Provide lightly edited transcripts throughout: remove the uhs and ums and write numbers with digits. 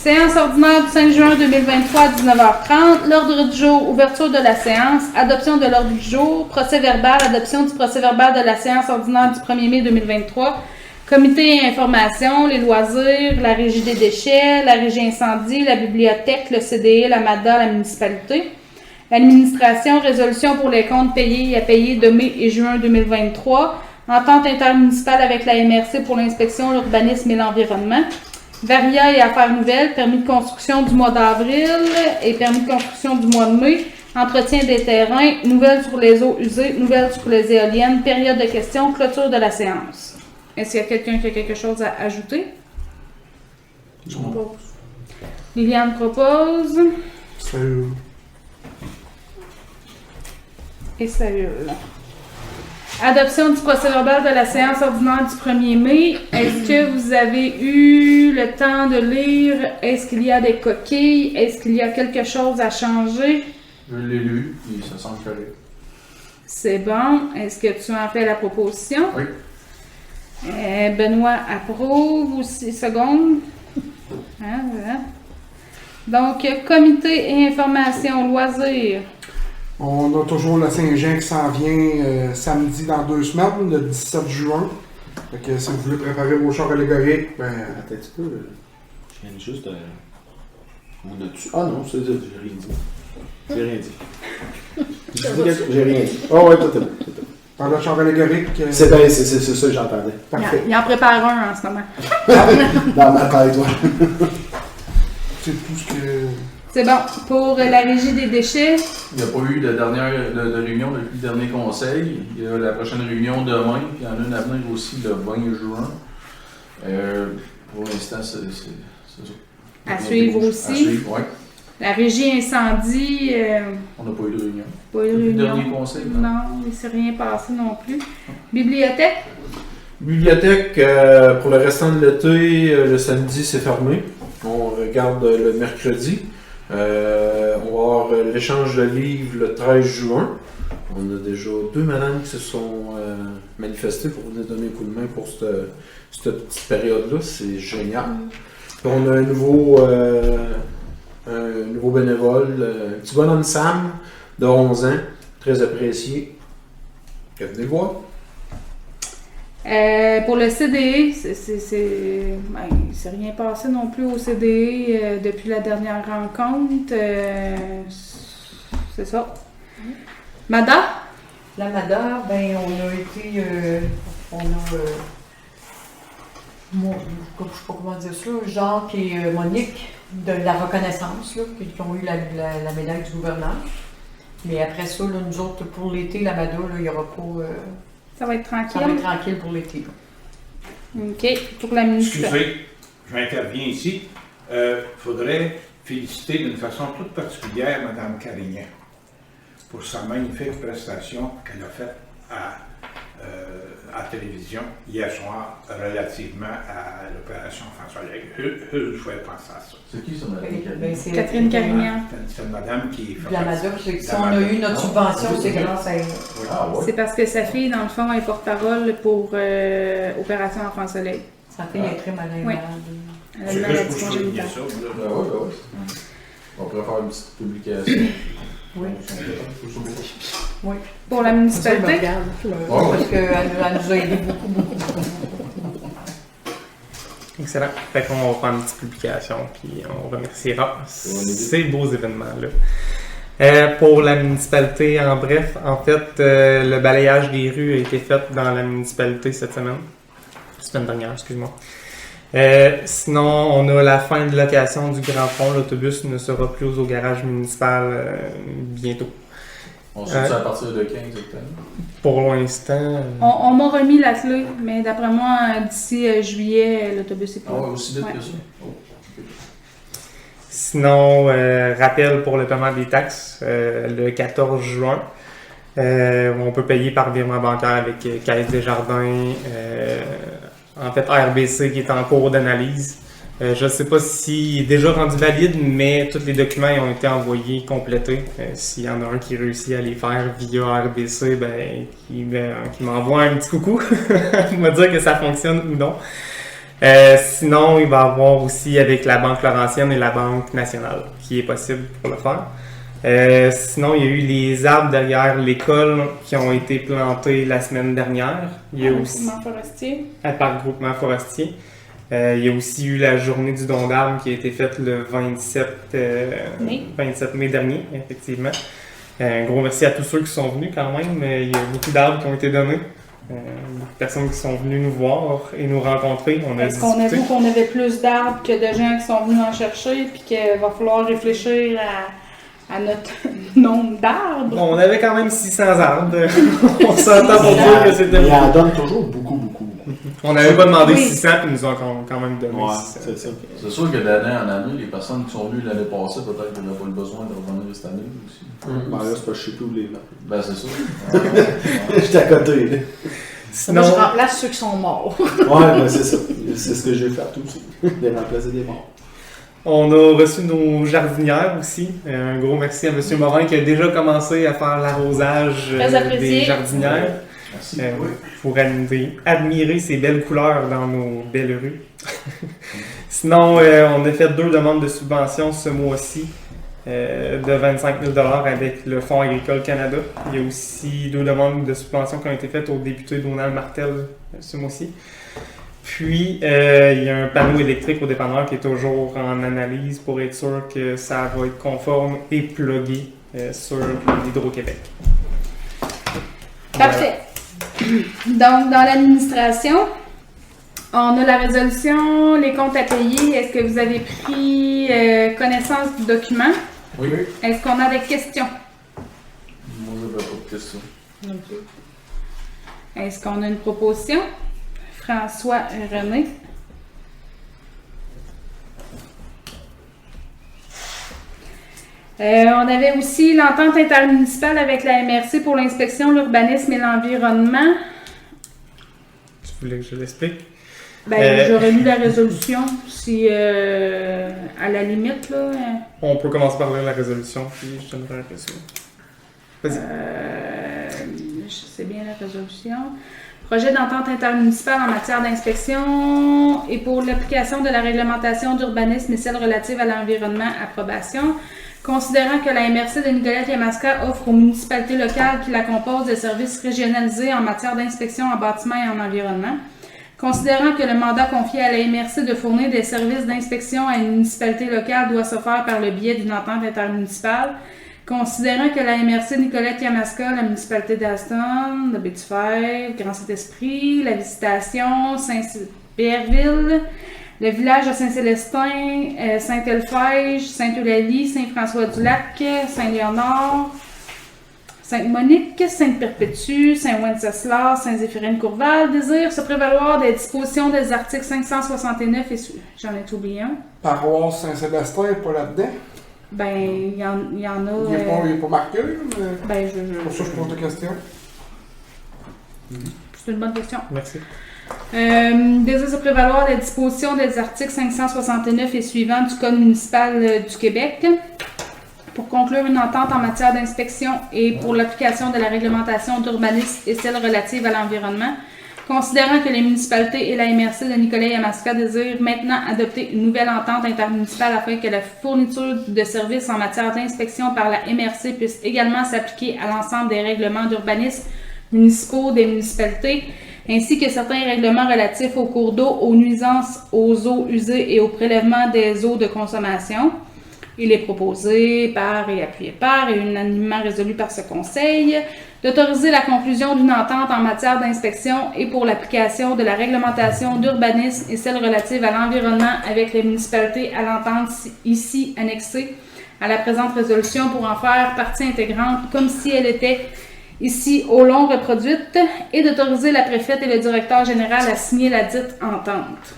Séance ordinaire du 5 juin 2023 à 19h30. L'ordre du jour, ouverture de la séance, adoption de l'ordre du jour, procès verbal, adoption du procès verbal de la séance ordinaire du 1er mai 2023, comité et information, les loisirs, la régie des déchets, la régie incendie, la bibliothèque, le CDE, la MADA, la municipalité. L'administration, résolution pour les comptes payés et à payer de mai et juin 2023. Entente intermunicipale avec la MRC pour l'inspection, l'urbanisme et l'environnement. Varia et affaires nouvelles, permis de construction du mois d'avril et permis de construction du mois de mai. Entretien des terrains, nouvelles sur les eaux usées, nouvelles sur les éoliennes, période de questions, clôture de la séance. Est-ce qu'il y a quelqu'un qui a quelque chose à ajouter? Je propose. Liliane propose. Salut. Et Saül. Adoption du procès-verbal de la séance ordinaire du 1er mai. Est-ce que vous avez eu le temps de lire? Est-ce qu'il y a des coquilles? Est-ce qu'il y a quelque chose à changer? Je l'ai lu, et ça semble correct. C'est bon. Est-ce que tu en fais la proposition? Oui. Benoît approuve aussi. Seconde. Hein, voilà. Donc, comité et information, loisirs. On a toujours le Saint-Jean qui s'en vient samedi dans 2 semaines, le 17 juin. Fait que si vous voulez préparer vos chars allégoriques, ben. Attends un petit peu. Je viens juste de. On a-tu. Ah non, j'ai rien dit. J'ai rien dit. J'ai rien dit. Oh ouais, tout est bon. Dans le char allégorique. C'est bien, c'est ça que j'entendais. Parfait. Il en prépare un en ce moment. Dans ma tête, toi. C'est tout ce que. C'est bon. Pour la régie des déchets, Il n'y a pas eu de dernière de réunion depuis le dernier conseil. Il y a la prochaine réunion demain, puis il y en a une à venir aussi le 20 juin. Pour l'instant, c'est ça. à suivre aussi. À suivre, oui. La régie incendie, On n'a pas eu de réunion. pas eu de Depuis le réunion. dernier conseil, Non, il ne s'est rien passé non plus. Bibliothèque, Bibliothèque, pour le restant de l'été, le samedi c'est fermé. On regarde le mercredi. On va avoir l'échange de livres le 13 juin. On a déjà 2 madames qui se sont manifestées pour venir donner un coup de main pour cette petite période-là. C'est génial. Puis on a un nouveau bénévole, un petit bonhomme Sam de 11 ans, très apprécié. Venez le voir. pour le CDE, il ne s'est rien passé non plus au CDE depuis la dernière rencontre. C'est ça. Mada? La MADA, ben, on a été, moi, je ne sais pas comment dire ça, Jacques et Monique de la reconnaissance, là, qui ont eu la médaille du gouverneur. Mais après ça, là, nous autres, pour l'été, la MADA, il n'y aura pas. Ça va être Ça va tranquille. être tranquille pour l'été. Là. OK. Pour la municipalité. Excusez, j'interviens ici. Il faudrait féliciter d'une façon toute particulière Mme Carignan pour sa magnifique prestation qu'elle a faite à la télévision hier soir relativement à l'opération François Lègue. Je pouvais penser à ça. C'est qui ça, madame? Ben, c'est Catherine Carignan. C'est une madame qui fait La MADA, partie- si on a eu notre subvention, c'est grâce à elle. Ah, ouais. C'est parce que sa fille, dans le fond, est porte-parole pour Opération Enfant Soleil. Sa fille est très malade. Oui. Elle a C'est une juste maladie pour souligner congénitale. ça. là. Ah, ouais, ouais. On pourrait faire une petite publication. Oui. Oui. Pour la Ça, elle me municipalité, regarde, parce qu'elle nous a aidé beaucoup. Excellent. Fait qu'on va faire une petite publication, puis on remerciera ces beaux événements-là. Pour la municipalité, en bref, en fait, le balayage des rues a été fait dans la municipalité cette semaine. Semaine dernière, excuse-moi. Sinon, on a la fin de location du Grand Pont. L'autobus ne sera plus au garage municipal bientôt. On sait ça à partir de 15 septembre. Pour l'instant, on m'a remis la clé, mais d'après moi, d'ici juillet, l'autobus est Ah pas. ouais, aussi vite Ouais. que ça. Oh. sinon, rappel pour le paiement des taxes, le 14 juin. On peut payer par virement bancaire avec Caisse des Jardins. En fait, RBC qui est en cours d'analyse. Je ne sais pas s'il est déjà rendu valide, mais tous les documents ont été envoyés, complétés. S'il y en a un qui réussit à les faire via RBC, qui m'envoie un petit coucou pour me dire que ça fonctionne ou non. Sinon, il va y avoir aussi avec la Banque Laurentienne et la Banque Nationale qui est possible pour le faire. Sinon, il y a eu les arbres derrière l'école qui ont été plantés la semaine dernière. Il y a aussi Groupement forestier. par groupement forestier. Il y a aussi eu la journée du don d'arbres qui a été faite le 27 mai dernier, effectivement. Un gros merci à tous ceux qui sont venus quand même. Il y a beaucoup d'arbres qui ont été donnés. Beaucoup de personnes qui sont venues nous voir et nous rencontrer. Est-ce qu'on avoue qu'on avait plus d'arbres que de gens qui sont venus en chercher puis qu'il va falloir réfléchir à notre nombre d'arbres? Bon, on avait quand même 600 arbres. On s'entend pour dire que c'était Il en beaucoup. donne toujours beaucoup. On n'avait pas demandé Oui. 600 puis ils nous ont quand même donné Ouais, 600. c'est ça. C'est sûr que d'année en année, les personnes qui sont venues l'année passée, peut-être qu'ils n'avaient pas le besoin de revenir cette année aussi. Ben là, c'est pas je sais plus où les vendre. Ben, c'est ça. J'étais à côté, là. Sinon, Moi, je remplace ceux qui sont morts. Ouais, ben c'est ça. C'est ce que j'ai fait aussi. De remplacer des morts. on a reçu nos jardinières aussi. Un gros merci à M. Morin qui a déjà commencé à faire l'arrosage Très apprécié. des jardinières. Merci. Oui. Pour admirer ces belles couleurs dans nos belles rues. Sinon, on a fait 2 demandes de subvention ce mois-ci de 25 000 $ avec le Fonds agricole Canada. Il y a aussi 2 demandes de subvention qui ont été faites au député Donald Martel ce mois-ci. Puis, il y a un panneau électrique au dépanneur qui est toujours en analyse pour être sûr que ça va être conforme et plugué sur l'Hydro-Québec. Parfait. Donc, dans l'administration, on a la résolution, les comptes à payer. Est-ce que vous avez pris connaissance du document? Oui. Est-ce qu'on a des questions? Moi, j'avais pas de questions. Est-ce qu'on a une proposition? François René. On avait aussi l'entente intermunicipale avec la MRC pour l'inspection, l'urbanisme et l'environnement. Tu voulais que je l'explique? J'aurais lu la résolution si, à la limite, là. On peut commencer par lire la résolution, puis je te donnerai la question. Vas-y. Je sais bien la résolution. Projet d'entente intermunicipale en matière d'inspection et pour l'application de la réglementation d'urbanisme et celle relative à l'environnement, approbation. Considérant que la MRC de Nicolette-Yamaska offre aux municipalités locales qui la composent des services régionalisés en matière d'inspection en bâtiment et en environnement. Considérant que le mandat confié à la MRC de fournir des services d'inspection à une municipalité locale doit se faire par le biais d'une entente intermunicipale. Considérant que la MRC Nicolette-Yamaska, la municipalité d'Aston, de Baie-du-Fer, Grand Saint-Esprit, la Visitation, Saint-Pierreville, le village de Saint-Célestin, Saint-Elfège, Saint-Eulalie, Saint-François-du-Lac, Saint-Léonard, Sainte-Monique, Sainte-Perpétue, Saint-Wenceslas, Saint-Zéphirine-Courval désirent se prévaloir des dispositions des articles 569 et j'en ai oublié un. Paroisse Saint-Sébastien n'est pas là-dedans. Ben, il y en a. Il n'est pas marqué, mais Ben, c'est pour ça que je pose la question. C'est une bonne question. Merci. Désire se prévaloir des dispositions des articles 569 et suivants du Code municipal du Québec pour conclure une entente en matière d'inspection et pour l'application de la réglementation d'urbanisme et celle relative à l'environnement. Considérant que les municipalités et la MRC de Nicolette-Yamaska désirent maintenant adopter une nouvelle entente intermunicipale afin que la fourniture de services en matière d'inspection par la MRC puisse également s'appliquer à l'ensemble des règlements d'urbanisme municipaux des municipalités, ainsi que certains règlements relatifs aux cours d'eau, aux nuisances, aux eaux usées et au prélèvement des eaux de consommation. Il est proposé par et appuyé par et unanimement résolu par ce Conseil d'autoriser la conclusion d'une entente en matière d'inspection et pour l'application de la réglementation d'urbanisme et celle relative à l'environnement avec les municipalités à l'entente ici annexée à la présente résolution pour en faire partie intégrante comme si elle était ici au long reproduite et d'autoriser la préfète et le directeur général à signer la dite entente.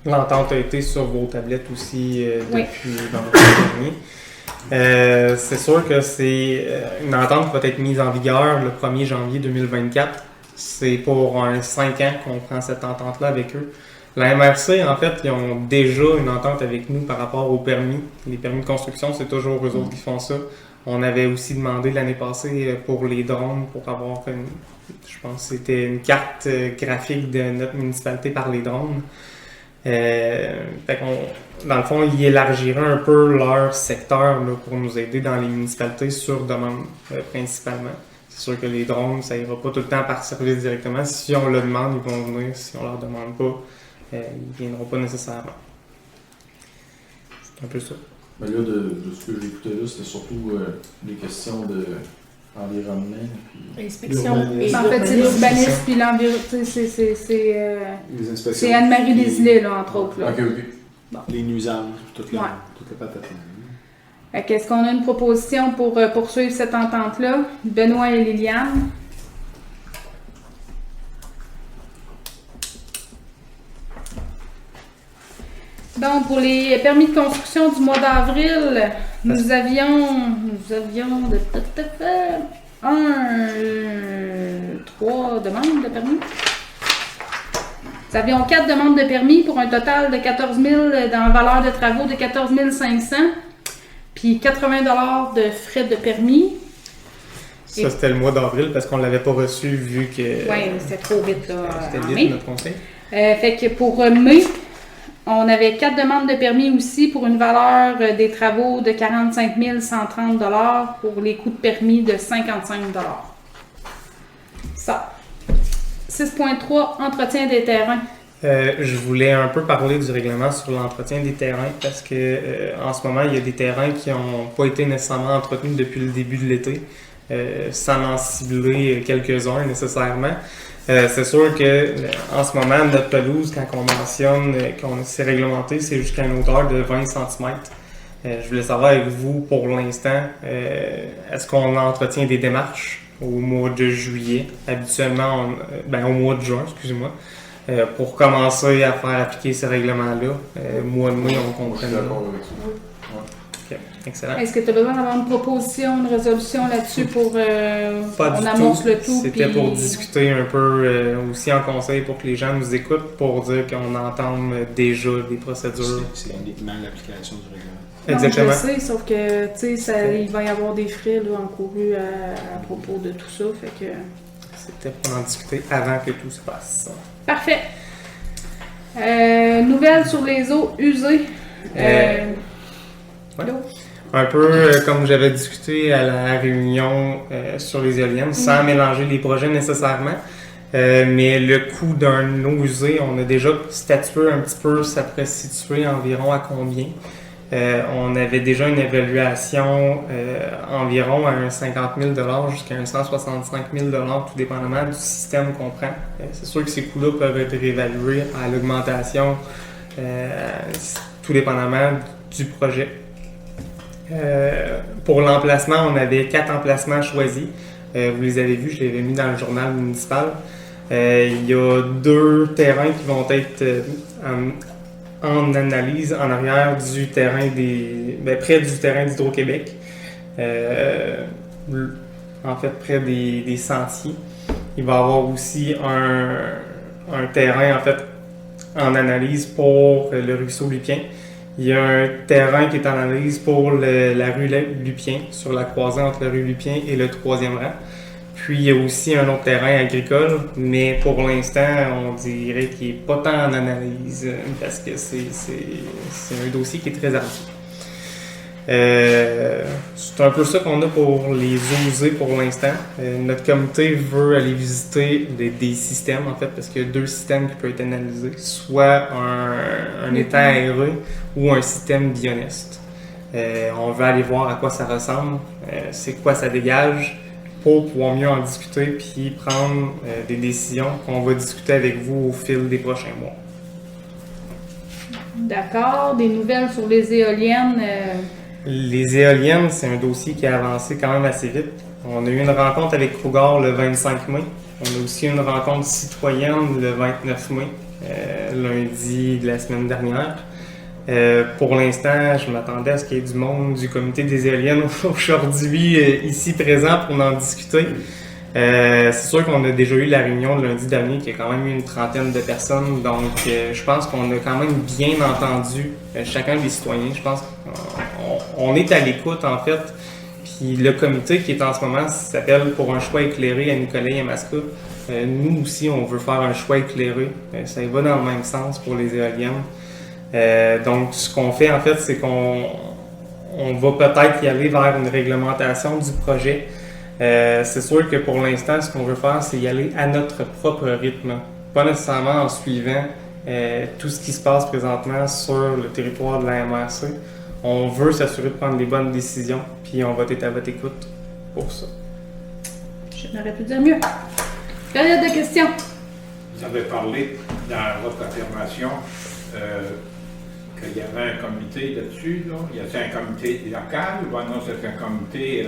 L'entente a été sur vos tablettes aussi Oui. depuis vendredi dernier. C'est sûr que c'est une entente qui va être mise en vigueur le 1er janvier 2024. C'est pour un 5 ans qu'on prend cette entente-là avec eux. La MRC, en fait, ils ont déjà une entente avec nous par rapport aux permis. Les permis de construction, c'est toujours eux autres qui font ça. On avait aussi demandé l'année passée pour les drones, pour avoir je pense que c'était une carte graphique de notre municipalité par les drones. Dans le fond, ils élargiraient un peu leur secteur là, pour nous aider dans les municipalités sur demande principalement. C'est sûr que les drones, ça ira pas tout le temps par service directement. Si on le demande, ils vont venir. Si on leur demande pas, ils viendront pas nécessairement. C'est un peu ça. Mais là, de ce que j'écoutais là, c'était surtout des questions d'environnement. Inspection. L'urbanisme. En fait, c'est l'urbanisme puis l'environnement. Les inspections. C'est Anne-Marie Desilets, là, entre autres. Là. Ok. Les nuisances, toute la Ouais. patate. Fait qu'est-ce qu'on a une proposition pour poursuivre cette entente-là? Benoît et Liliane. Donc, pour les permis de construction du mois d'avril, nous avions 3 demandes de permis. Nous avions 4 demandes de permis pour un total de 14 000 dans valeur de travaux de 14 500, puis 80 $ de frais de permis. Ça, c'était le mois d'avril parce qu'on l'avait pas reçu vu que Oui, c'était trop vite là. c'était en vite mai. notre conseil. Fait que pour mai, on avait 4 demandes de permis aussi pour une valeur des travaux de 45 130 $ pour les coûts de permis de 55 $. Ça. 6.3, entretien des terrains. Je voulais un peu parler du règlement sur l'entretien des terrains parce que en ce moment, il y a des terrains qui n'ont pas été nécessairement entretenus depuis le début de l'été, sans en cibler quelques-uns nécessairement. C'est sûr que en ce moment, notre pelouse, quand on mentionne qu'on s'est réglementé, c'est jusqu'à une hauteur de 20 cm. Je voulais savoir avec vous, pour l'instant, est-ce qu'on entretient des démarches au mois de juillet, habituellement, au mois de juin, excusez-moi, pour commencer à faire appliquer ce règlement-là. Mois de mai, on Je comprend. suis d'accord avec ça. Ok, excellent. Est-ce que tu as besoin d'avoir une proposition, une résolution là-dessus pour Pas on du amorce tout. le tout? C'était puis- pour discuter un peu aussi en conseil pour que les gens nous écoutent, pour dire qu'on entame déjà des procédures. C'est uniquement l'application du règlement. Non, Exactement. je sais, sauf que tu sais, il va y avoir des frais là, encourus à propos de tout ça. Fait que... C'était pour en discuter avant que tout se passe. Parfait. Nouvelles sur les eaux usées. Ouais. L'eau. Un peu comme j'avais discuté à la réunion sur les éoliennes, sans mélanger les projets nécessairement. Mais le coût d'un eau usée, on a déjà statué un petit peu, ça pourrait se situer environ à combien. On avait déjà une évaluation environ à un 50 000 $ jusqu'à un 165 000 $, tout dépendamment du système qu'on prend. C'est sûr que ces coûts-là peuvent être réévalués à l'augmentation, tout dépendamment du projet. Pour l'emplacement, on avait 4 emplacements choisis. Vous les avez vus, je les avais mis dans le journal municipal. Il y a 2 terrains qui vont être en analyse en arrière du terrain près du terrain d'Hydro-Québec. En fait, près des sentiers. Il va y avoir aussi un terrain en fait en analyse pour le ruisseau Lupien. Il y a un terrain qui est en analyse pour la rue Lupien, sur la croisée entre la rue Lupien et le 3e rang. Puis il y a aussi un autre terrain agricole, mais pour l'instant, on dirait qu'il n'est pas tant en analyse parce que c'est un dossier qui est très ardu. C'est un peu ça qu'on a pour les eaux usées pour l'instant. Notre comité veut aller visiter des systèmes, en fait, parce qu'il y a 2 systèmes qui peuvent être analysés, soit un étang aéré ou un système bioneste. On veut aller voir à quoi ça ressemble, c'est quoi ça dégage, pour pouvoir mieux en discuter puis prendre des décisions qu'on va discuter avec vous au fil des prochains mois. D'accord. Des nouvelles sur les éoliennes. Les éoliennes, c'est un dossier qui a avancé quand même assez vite. On a eu une rencontre avec Cougar le 25 mai. On a aussi une rencontre citoyenne le 29 mai, lundi de la semaine dernière. Pour l'instant, je m'attendais à ce qu'il y ait du monde du comité des éoliennes aujourd'hui ici présent pour en discuter. C'est sûr qu'on a déjà eu la réunion de lundi dernier qui a quand même eu une trentaine de personnes, donc je pense qu'on a quand même bien entendu chacun des citoyens. Je pense qu'on est à l'écoute en fait. Puis le comité qui est en ce moment s'appelle Pour un choix éclairé à Nicolet-Yamaska. Nous aussi, on veut faire un choix éclairé. Ça va dans le même sens pour les éoliennes. Donc, ce qu'on fait, en fait, c'est qu'on va peut-être y aller vers une réglementation du projet. C'est sûr que pour l'instant, ce qu'on veut faire, c'est y aller à notre propre rythme. Pas nécessairement en suivant tout ce qui se passe présentement sur le territoire de la MRC. On veut s'assurer de prendre les bonnes décisions, puis on va être à votre écoute pour ça. Je n'aurais pu dire mieux. Période de questions. Vous avez parlé dans votre affirmation qu'il y avait un comité là-dessus. Là. Y a-t-il un comité local ou non, c'est un comité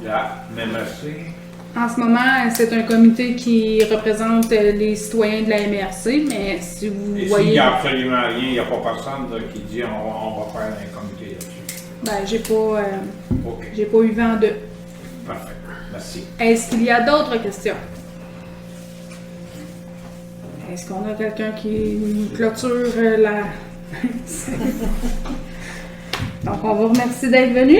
de la MRC? En ce moment, c'est un comité qui représente les citoyens de la MRC, mais si vous Et voyez... s'il n'y a absolument rien, il n'y a pas personne là, qui dit on va faire un comité là-dessus. Ben, OK, j'ai pas eu vent d'eux. parfait. Merci. Est-ce qu'il y a d'autres questions? Est-ce qu'on a quelqu'un qui clôture la... Donc, on vous remercie d'être venu.